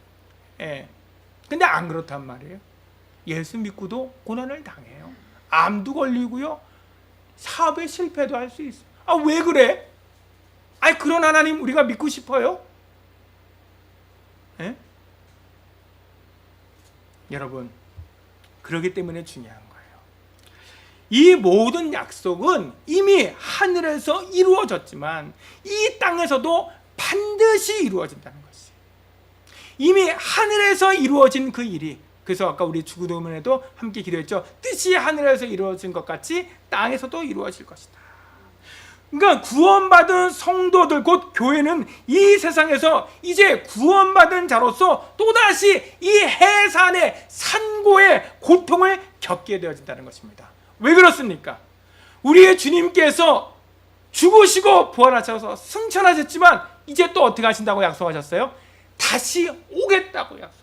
근데 안 그렇단 말이에요. 예수 믿고도 고난을 당해요. 암도 걸리고요, 사업에 실패도 할 수 있어요. 왜 그래? 그런 하나님 우리가 믿고 싶어요? 여러분, 그렇기 때문에 중요한 거예요. 이 모든 약속은 이미 하늘에서 이루어졌지만 이 땅에서도 반드시 이루어진다는 것이, 이미 하늘에서 이루어진 그 일이, 그래서 아까 우리 주기도문에도 함께 기도했죠. 뜻이 하늘에서 이루어진 것 같이 땅에서도 이루어질 것이다. 그러니까 구원받은 성도들, 곧 교회는 이 세상에서 이제 구원받은 자로서 또다시 이 해산의 산고의 고통을 겪게 되어진다는 것입니다. 왜 그렇습니까? 우리의 주님께서 죽으시고 부활하셔서 승천하셨지만 이제 또 어떻게 하신다고 약속하셨어요? 다시 오겠다고 약속하셨어요.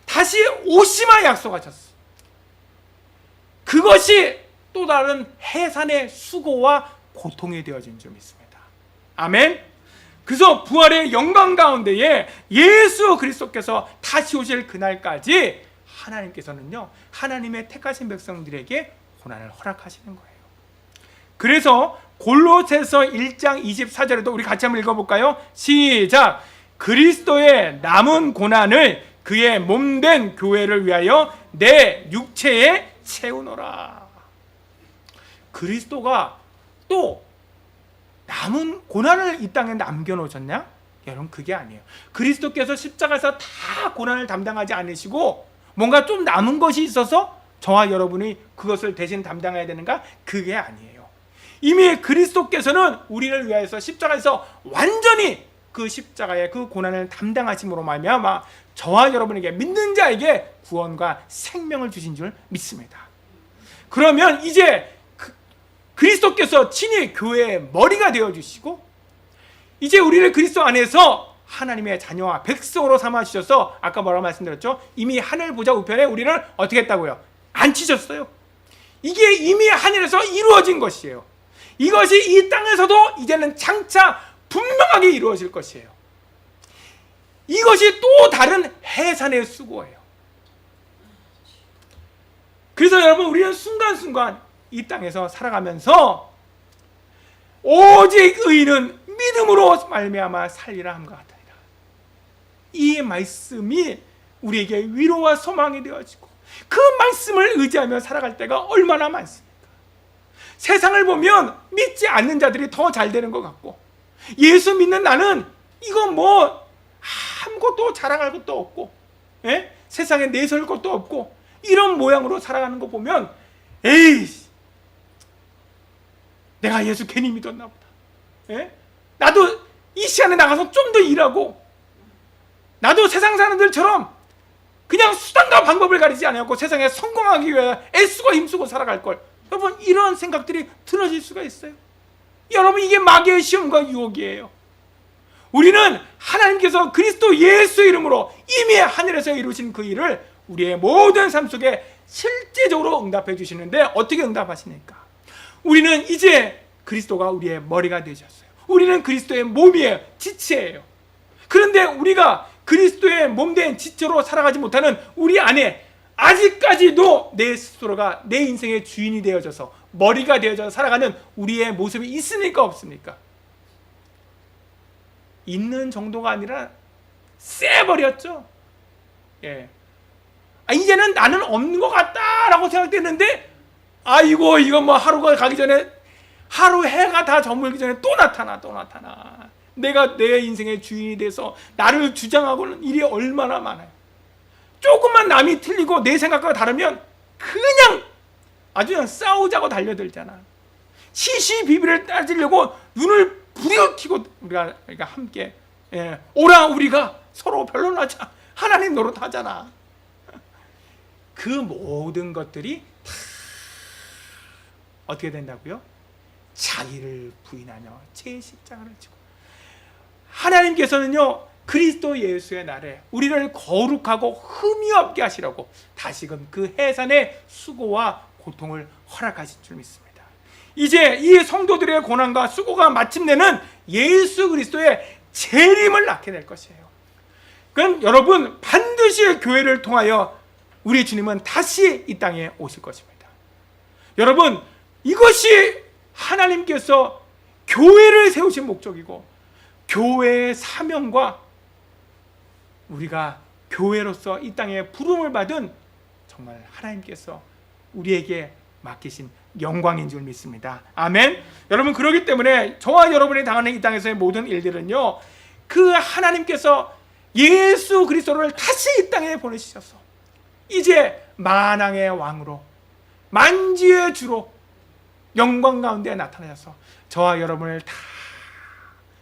다시 오시마 약속하셨어요. 그것이 또 다른 해산의 수고와 고통이 되어진 줄 믿습니다. 아멘. 그래서 부활의 영광 가운데에 예수 그리스도께서 다시 오실 그날까지 하나님께서는요, 하나님의 택하신 백성들에게 고난을 허락하시는 거예요. 그래서 골로새서 1장 24절에도 우리 같이 한번 읽어볼까요? 시작. 그리스도의 남은 고난을 그의 몸된 교회를 위하여 내 육체에 채우노라. 그리스도가 또 남은 고난을 이 땅에 남겨놓으셨냐? 여러분, 그게 아니에요. 그리스도께서 십자가에서 다 고난을 담당하지 않으시고 뭔가 좀 남은 것이 있어서 저와 여러분이 그것을 대신 담당해야 되는가? 그게 아니에요. 이미 그리스도께서는 우리를 위하여서 십자가에서 완전히 그 십자가의 그 고난을 담당하심으로 말미암아 저와 여러분에게, 믿는 자에게 구원과 생명을 주신 줄 믿습니다. 그러면 이제 그리스도께서 친히 교회의 머리가 되어주시고 이제 우리를 그리스도 안에서 하나님의 자녀와 백성으로 삼아주셔서 아까 뭐라고 말씀드렸죠? 이미 하늘 보좌 우편에 우리를 어떻게 했다고요? 앉히셨어요. 이게 이미 하늘에서 이루어진 것이에요. 이것이 이 땅에서도 이제는 장차 분명하게 이루어질 것이에요. 이것이 또 다른 해산의 수고예요. 그래서 여러분, 우리는 순간순간 이 땅에서 살아가면서 오직 의인은 믿음으로 말미암아 살리라 함과 같으니라. 이 말씀이 우리에게 위로와 소망이 되어지고 그 말씀을 의지하며 살아갈 때가 얼마나 많습니까? 세상을 보면 믿지 않는 자들이 더 잘 되는 것 같고, 예수 믿는 나는 이거 뭐 아무것도 자랑할 것도 없고, 세상에 내세울 것도 없고, 이런 모양으로 살아가는 거 보면 에이, 내가 예수 괜히 믿었나 보다. 나도 이 시간에 나가서 좀 더 일하고, 나도 세상 사람들처럼 그냥 수단과 방법을 가리지 않고 세상에 성공하기 위해 애쓰고 힘쓰고 살아갈 걸. 여러분, 이런 생각들이 들어질 수가 있어요. 여러분, 이게 마귀의 시험과 유혹이에요. 우리는 하나님께서 그리스도 예수 이름으로 이미 하늘에서 이루신 그 일을 우리의 모든 삶 속에 실제적으로 응답해 주시는데, 어떻게 응답하시니까? 우리는 이제 그리스도가 우리의 머리가 되셨어요. 우리는 그리스도의 몸이에요. 지체예요. 그런데 우리가 그리스도의 몸된 지체로 살아가지 못하는 우리 안에 아직까지도 내 스스로가 내 인생의 주인이 되어져서 머리가 되어져서 살아가는 우리의 모습이 있습니까, 없습니까? 있는 정도가 아니라 쎄버렸죠. 이제는 나는 없는 것 같다라고 생각됐는데, 아이고, 이거 뭐 하루가 가기 전에, 하루 해가 다 저물기 전에 또 나타나. 내가 내 인생의 주인이 돼서 나를 주장하고는 일이 얼마나 많아요. 조금만 남이 틀리고 내 생각과 다르면 그냥 아주 그냥 싸우자고 달려들잖아. 시시비비를 따지려고 눈을 부리켜고 우리가 함께 오라, 우리가 서로 변론하자, 하나님 노릇하잖아. 그 모든 것들이 다 어떻게 된다고요? 자기를 부인하며 제 십자가를 지고, 하나님께서는요, 그리스도 예수의 날에 우리를 거룩하고 흠이 없게 하시려고 다시금 그 해산의 수고와 고통을 허락하신 줄 믿습니다. 이제 이 성도들의 고난과 수고가 마침내는 예수 그리스도의 재림을 낳게 될 것이에요. 그럼 여러분, 반드시 교회를 통하여 우리 주님은 다시 이 땅에 오실 것입니다. 여러분, 이것이 하나님께서 교회를 세우신 목적이고, 교회의 사명과 우리가 교회로서 이 땅에 부름을 받은 정말 하나님께서 우리에게 맡기신 영광인 줄 믿습니다. 아멘. 여러분, 그렇기 때문에 저와 여러분이 당하는 이 땅에서의 모든 일들은요, 그 하나님께서 예수 그리스도를 다시 이 땅에 보내주셔서 이제 만왕의 왕으로, 만주의 주로 영광 가운데 나타나셔서 저와 여러분을 다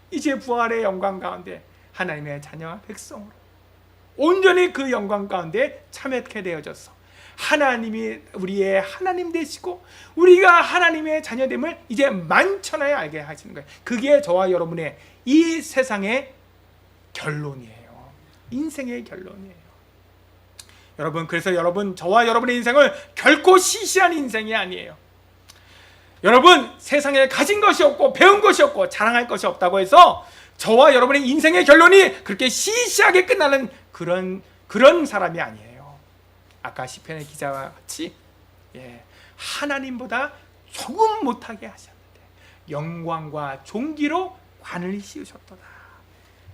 이제 부활의 영광 가운데 하나님의 자녀와 백성으로 온전히 그 영광 가운데 참여하게 되어져서 하나님이 우리의 하나님 되시고 우리가 하나님의 자녀됨을 이제 만천하에 알게 하시는 거예요. 그게 저와 여러분의 이 세상의 결론이에요. 인생의 결론이에요. 여러분, 그래서 여러분, 저와 여러분의 인생은 결코 시시한 인생이 아니에요. 여러분, 세상에 가진 것이 없고 배운 것이 없고 자랑할 것이 없다고 해서 저와 여러분의 인생의 결론이 그렇게 시시하게 끝나는 그런 사람이 아니에요. 아까 시편의 기자와 같이 하나님보다 조금 못하게 하셨는데 영광과 존귀로 관을 씌우셨도다.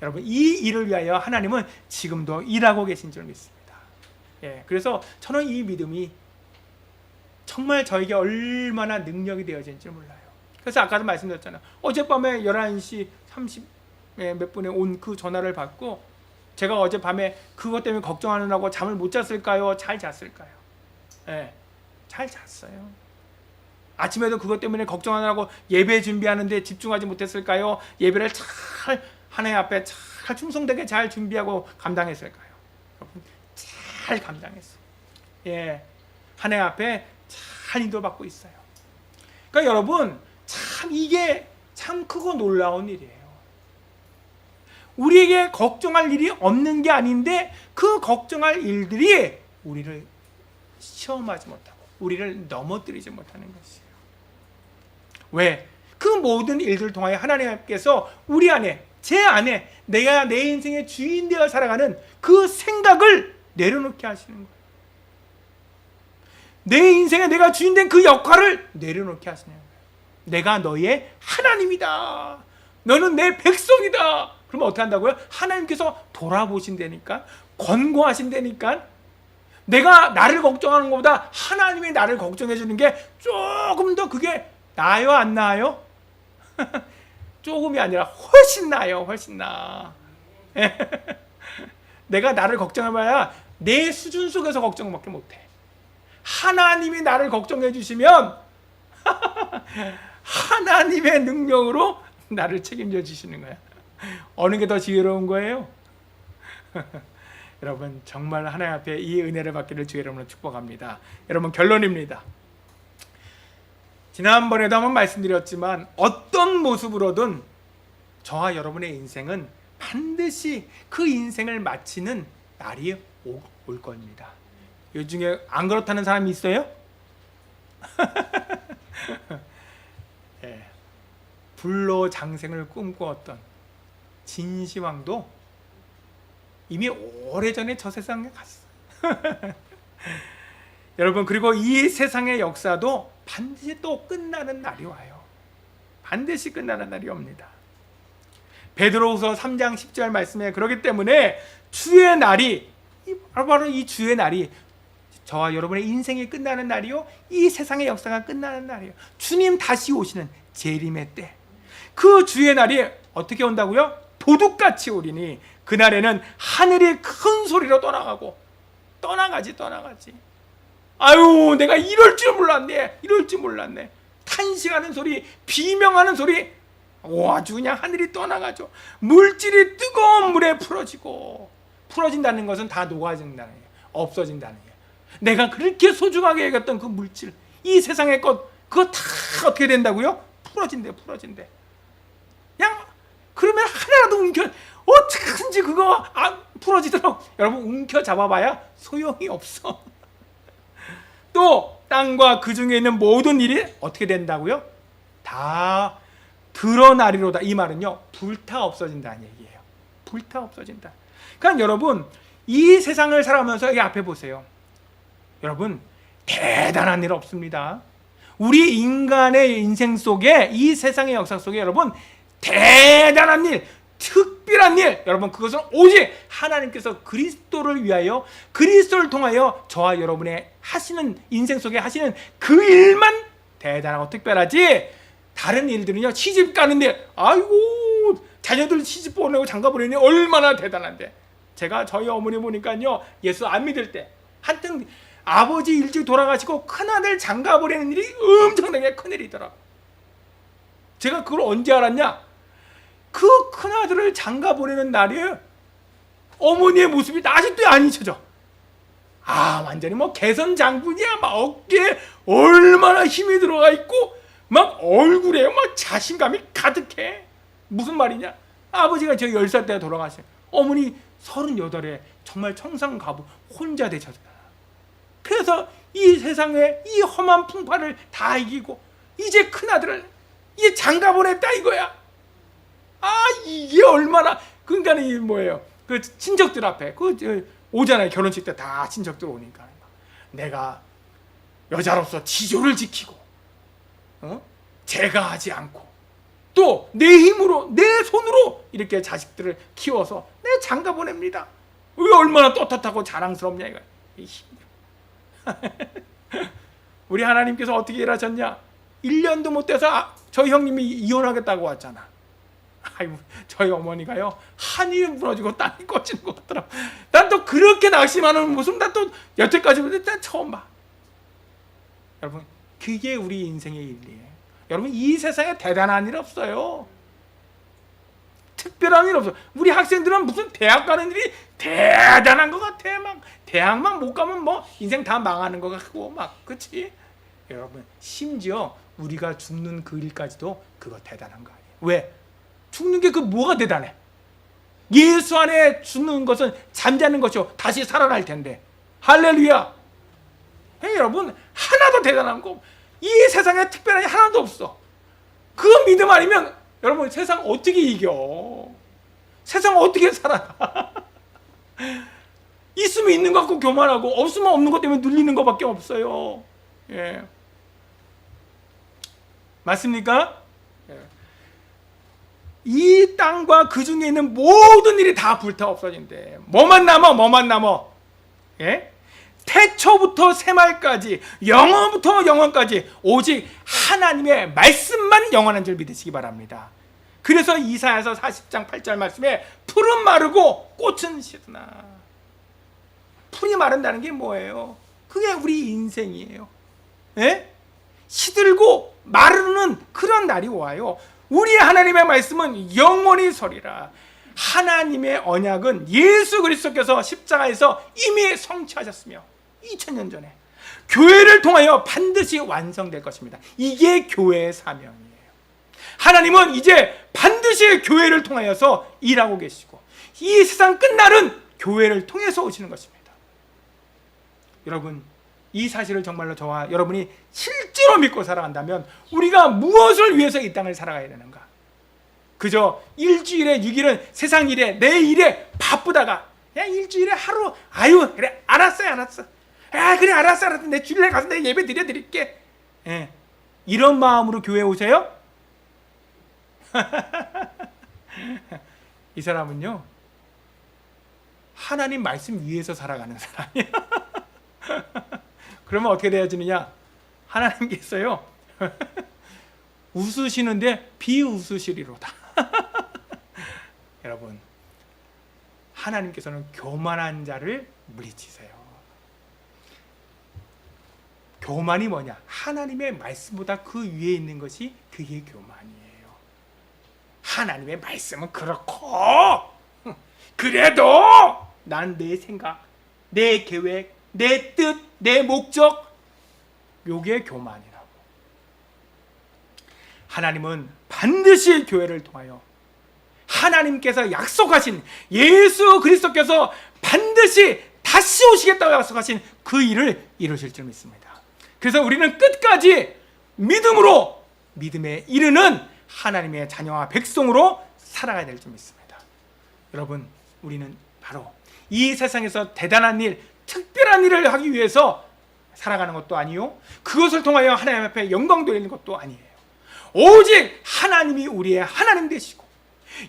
여러분, 이 일을 위하여 하나님은 지금도 일하고 계신 줄 믿습니다. 그래서 저는 이 믿음이 정말 저에게 얼마나 능력이 되어진지 몰라요. 그래서 아까도 말씀드렸잖아요. 어젯밤에 11시 30 몇 분에 온 그 전화를 받고 제가 어젯밤에 그것 때문에 걱정하느라고 잠을 못 잤을까요? 잘 잤을까요? 잘 잤어요. 아침에도 그것 때문에 걱정하느라고 예배 준비하는데 집중하지 못했을까요? 예배를 잘 하나님 앞에 잘 충성되게 잘 준비하고 감당했을까요? 여러분, 잘 감당했어요. 하나님 앞에 잘 인도받고 있어요. 그러니까 여러분, 참 이게 참 크고 놀라운 일이에요. 우리에게 걱정할 일이 없는 게 아닌데 그 걱정할 일들이 우리를 시험하지 못하고 우리를 넘어뜨리지 못하는 것이에요. 왜? 그 모든 일들을 통하여 하나님께서 우리 안에, 제 안에 내가 내 인생의 주인 되어 살아가는 그 생각을 내려놓게 하시는 거예요. 내 인생에 내가 주인 된 그 역할을 내려놓게 하시는 거예요. 내가 너의 하나님이다. 너는 내 백성이다. 그러면 어떻게 한다고요? 하나님께서 돌아보신다니까, 권고하신다니까. 내가 나를 걱정하는 것보다 하나님이 나를 걱정해 주는 게 조금 더 그게 나아요, 안 나아요? 조금이 아니라 훨씬 나아요. 훨씬 나아. 내가 나를 걱정해봐야 내 수준 속에서 걱정밖에 못해. 하나님이 나를 걱정해 주시면 하나님의 능력으로 나를 책임져 주시는 거야. 어느 게 더 지혜로운 거예요? 여러분, 정말 하나님 앞에 이 은혜를 받기를 주의 이름으로 축복합니다. 여러분, 결론입니다. 지난번에도 한번 말씀드렸지만 어떤 모습으로든 저와 여러분의 인생은 반드시 그 인생을 마치는 날이 올 겁니다. 이 중에 안 그렇다는 사람이 있어요? 네. 불로장생을 꿈꾸었던 진시황도 이미 오래전에 저 세상에 갔어요. 여러분, 그리고 이 세상의 역사도 반드시 또 끝나는 날이 와요. 반드시 끝나는 날이 옵니다. 베드로후서 3장 10절 말씀에 그렇기 때문에 주의 날이, 바로 이 주의 날이 저와 여러분의 인생이 끝나는 날이요, 이 세상의 역사가 끝나는 날이에요. 주님 다시 오시는 재림의 때, 그 주의 날이 어떻게 온다고요? 도둑같이 오리니 그날에는 하늘이 큰 소리로 떠나가지. 아유, 내가 이럴 줄 몰랐네. 탄식하는 소리, 비명하는 소리, 아주 그냥 하늘이 떠나가죠. 물질이 뜨거운 물에 풀어진다는 것은 다 녹아진다는 거예요. 없어진다는 거예요. 내가 그렇게 소중하게 여겼던 그 물질, 이 세상의 것, 그거 다 어떻게 된다고요? 풀어진대. 그냥 그러면 하나라도 어떻게든지 그거 안 풀어지도록 여러분 움켜잡아봐야 소용이 없어. 또 땅과 그 중에 있는 모든 일이 어떻게 된다고요? 다 드러나리로다. 이 말은요, 불타 없어진다는 얘기예요. 불타 없어진다. 그러니까 여러분, 이 세상을 살아가면서 여기 앞에 보세요. 여러분, 대단한 일 없습니다. 우리 인간의 인생 속에, 이 세상의 역사 속에 여러분, 대단한 일, 특별한 일, 여러분, 그것은 오직 하나님께서 그리스도를 위하여, 그리스도를 통하여 저와 여러분의 하시는 인생 속에 하시는 그 일만 대단하고 특별하지, 다른 일들은요, 시집 가는 일, 아이고 자녀들 시집 보내고 장가 보내니 얼마나 대단한데. 제가 저희 어머니 보니까요, 예수 안 믿을 때 한때 아버지 일찍 돌아가시고 큰아들 장가 보내는 일이 엄청나게 큰일이더라고. 제가 그걸 언제 알았냐? 그 큰아들을 장가 보내는 날에 어머니의 모습이 아직도 안 잊혀져. 완전히 개선 장군이야. 막 어깨에 얼마나 힘이 들어가 있고 막 얼굴에 막 자신감이 가득해. 무슨 말이냐? 아버지가 저 10살 때 돌아가셔요. 어머니 38에 정말 청산가부 혼자 되셨잖아. 그래서 이 세상에 이 험한 풍파를 다 이기고 이제 큰아들을 이제 장가 보냈다 이거야. 이게 얼마나, 그러니까 이 뭐예요? 그 친척들 앞에 오잖아요. 결혼식 때 다 친척들 오니까 내가 여자로서 지조를 지키고 제가 하지 않고 또 내 힘으로 내 손으로 이렇게 자식들을 키워서 내 장가 보냅니다. 왜 얼마나 떳떳하고 자랑스럽냐 이거. 우리 하나님께서 어떻게 일하셨냐? 1년도 못 돼서 저희 형님이 이혼하겠다고 왔잖아. 저희 어머니가요, 한이 무너지고 땅이 꺼지는 것 같더라. 난 또 그렇게 낙심하는 모습 난 또 여태까지 난 처음 봐. 여러분, 그게 우리 인생의 일이에요. 여러분, 이 세상에 대단한 일 없어요. 특별한 일 없어. 우리 학생들은 무슨 대학 가는 일이 대단한 것 같아. 막 대학만 못 가면 인생 다 망하는 것 같고 막, 그렇지? 여러분, 심지어 우리가 죽는 그 일까지도 그거 대단한 거 아니에요. 왜? 죽는 게 그 뭐가 대단해? 예수 안에 죽는 것은 잠자는 것이요 다시 살아날 텐데. 할렐루야. 여러분, 하나도 대단한 거, 이 세상에 특별한 게 하나도 없어. 그 믿음 아니면 여러분 세상 어떻게 이겨? 세상 어떻게 살아가? 있으면 있는 것 갖고 교만하고, 없으면 없는 것 때문에 눌리는 것밖에 없어요. 예. 맞습니까? 예. 이 땅과 그 중에 있는 모든 일이 다 불타 없어진대. 뭐만 남아? 예? 태초부터 새말까지, 영원부터 영원까지 오직 하나님의 말씀만 영원한 줄 믿으시기 바랍니다. 그래서 이사야서 40장 8절 말씀에 풀은 마르고 꽃은 시드나. 풀이 마른다는 게 뭐예요? 그게 우리 인생이에요. 예? 시들고 마르는 그런 날이 와요. 우리 하나님의 말씀은 영원히 서리라. 하나님의 언약은 예수 그리스도께서 십자가에서 이미 성취하셨으며 2000년 전에 교회를 통하여 반드시 완성될 것입니다. 이게 교회의 사명이에요. 하나님은 이제 반드시 교회를 통하여서 일하고 계시고, 이 세상 끝날은 교회를 통해서 오시는 것입니다. 여러분, 이 사실을 정말로 저와 여러분이 실제로 믿고 살아간다면 우리가 무엇을 위해서 이 땅을 살아가야 되는가? 그저 일주일에 6일은 세상 일에, 내 일에 바쁘다가, 야, 일주일에 하루, 아유, 그래, 알았어. 아, 그래, 알았어. 내 주일에 가서 내 예배 드릴게. 예. 이런 마음으로 교회에 오세요? 이 사람은요, 하나님 말씀 위에서 살아가는 사람이야. 그러면 어떻게 되어지느냐? 하나님께서요 웃으시는데 비웃으시리로다. 여러분, 하나님께서는 교만한 자를 물리치세요. 교만이 뭐냐? 하나님의 말씀보다 그 위에 있는 것이 그게 교만이에요. 하나님의 말씀은 그렇고, 그래도 난 내 생각, 내 계획, 내 뜻, 내 목적, 요게 교만이라고. 하나님은 반드시 교회를 통하여 하나님께서 약속하신, 예수 그리스도께서 반드시 다시 오시겠다고 약속하신 그 일을 이루실 줄 믿습니다. 그래서 우리는 끝까지 믿음으로, 믿음에 이르는 하나님의 자녀와 백성으로 살아가야 될 줄 믿습니다. 여러분, 우리는 바로 이 세상에서 대단한 일, 특별한 일을 하기 위해서 살아가는 것도 아니요, 그것을 통하여 하나님 앞에 영광 돌리는 것도 아니에요. 오직 하나님이 우리의 하나님 되시고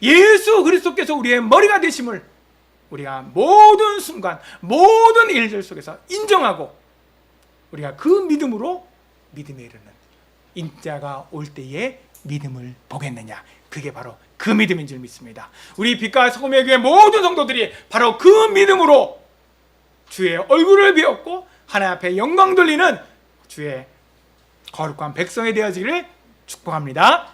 예수 그리스도께서 우리의 머리가 되심을 우리가 모든 순간, 모든 일들 속에서 인정하고, 우리가 그 믿음으로 믿음에 이르는 인자가 올 때에 믿음을 보겠느냐, 그게 바로 그 믿음인 줄 믿습니다. 우리 빛과 소금의 교회 모든 성도들이 바로 그 믿음으로 주의 얼굴을 비웠고 하나님 앞에 영광 돌리는 주의 거룩한 백성이 되어지기를 축복합니다.